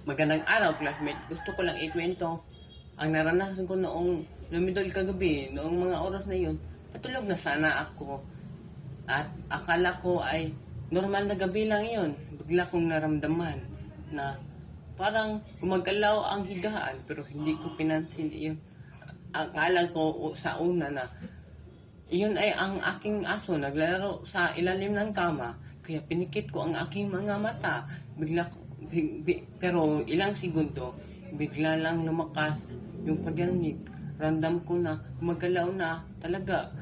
Magandang araw, classmate. Gusto ko lang ikwento ang naranasan ko noong lumidol kagabi, noong mga oras na yun. Patulog na sana ako at akala ko ay normal na gabi lang yun. Bigla kong naramdaman na parang gumagalaw ang higaan pero hindi ko pinansin yun. Akala ko sa una na iyon ay ang aking aso naglalaro sa ilalim ng kama. Kaya pinikit ko ang aking mga mata. Pero ilang segundo, bigla lang lumakas yung pagyanig. Ramdam ko na gumagalaw na talaga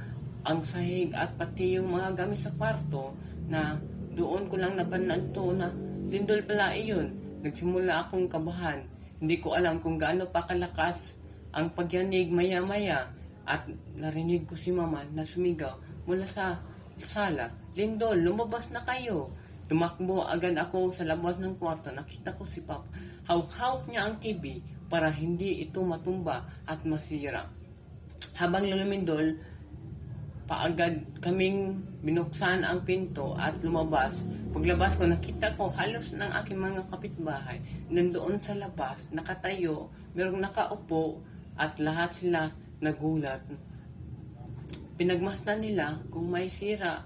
ang sahig at pati yung mga gamit sa kwarto na doon ko lang napananto na lindol pala iyon. Nagsimula akong kabahan. Hindi ko alam kung gaano pa kalakas ang pagyanig maya-maya at narinig ko si mama na sumigaw mula sa sala, "Lindol, lumabas na kayo." Tumakbo agad ako sa labas ng kwarto. Nakita ko si Papa. Hawak-hawak niya ang TV para hindi ito matumba at masira. Habang lumindol, paagad kaming binuksan ang pinto at lumabas. Paglabas ko, nakita ko halos ng aking mga kapitbahay. Nandoon sa labas, nakatayo, merong nakaupo at lahat sila nagulat. Pinagmasdan nila kung may sira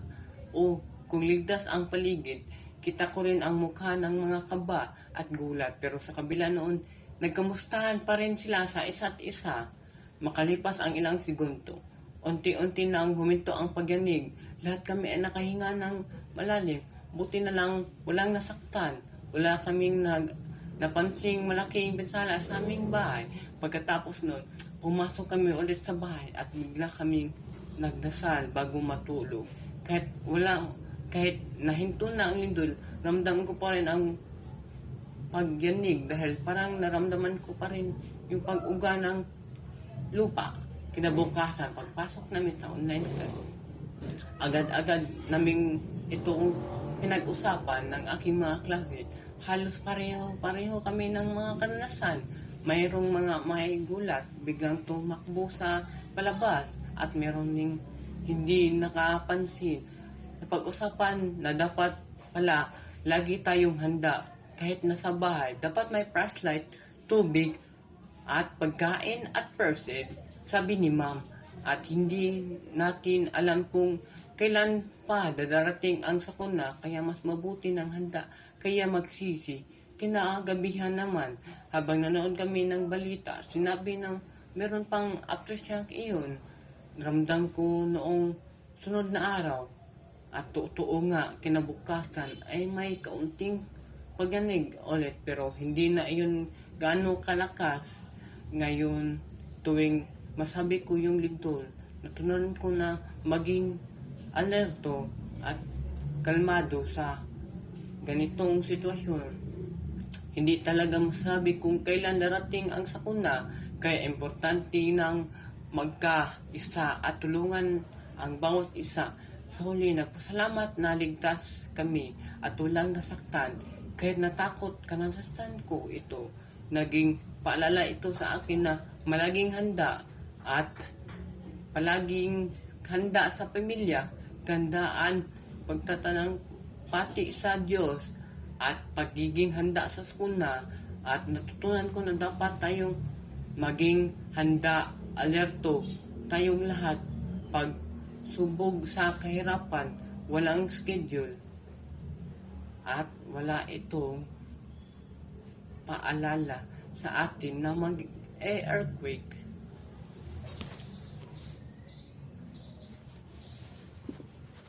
o kung ligtas ang paligid. Kita ko rin ang mukha ng mga kaba at gulat. Pero sa kabila noon, nagkamustahan pa rin sila sa isa't isa. Makalipas ang ilang segundo, unti-unti nang huminto ang pagyanig. Lahat kami ay nakahinga ng malalim. Buti na lang walang nasaktan. Wala kaming napansing malaking pinsala sa aming bahay. Pagkatapos nun, pumasok kami ulit sa bahay at bigla kaming nagdasal bago matulog. Kahit nahinto na ang lindol, ramdam ko pa rin ang pagyanig dahil parang naramdaman ko pa rin yung pag-uga ng lupa. Kinabukasan, pagpasok namin sa online class, agad-agad naming itong pinag-usapan ng aking mga klase. Halos pareho kami ng mga karanasan. Mayroong mga may gulat, biglang tumakbo sa palabas at mayroong ding hindi nakapansin. Napag-usapan na dapat pala lagi tayong handa kahit nasa bahay. Dapat may flashlight, tubig at pagkain at first aid, sabi ni ma'am. At hindi natin alam kung kailan pa dadarating ang sakuna, kaya mas mabuti ng handa, kaya magsisi. Kinagabihan naman, habang nanood kami ng balita, sinabi ng meron pang aftershock iyon. Ramdam ko noong sunod na araw, at totoo nga, kinabukasan ay may kaunting pagyanig ulit, pero hindi na iyon gaano kalakas. Ngayon, tuwing masabi ko yung lindol, natutunan ko na maging alerto at kalmado sa ganitong sitwasyon. Hindi talaga masabi kung kailan darating ang sakuna, kaya importante nang magkaisa at tulungan ang bawat isa. Sa huli, nagpasalamat na ligtas kami at walang nasaktan. Kahit natakot, karanasan ko ito. Naging paalala ito sa akin na malaging handa at palaging handa sa pamilya, gandaan, pagtatanang pati sa Diyos at pagiging handa sa sakuna. At natutunan ko na dapat tayong maging handa, alerto tayong lahat pag subog sa kahirapan, walang schedule at wala itong paalala sa atin na mag-earthquake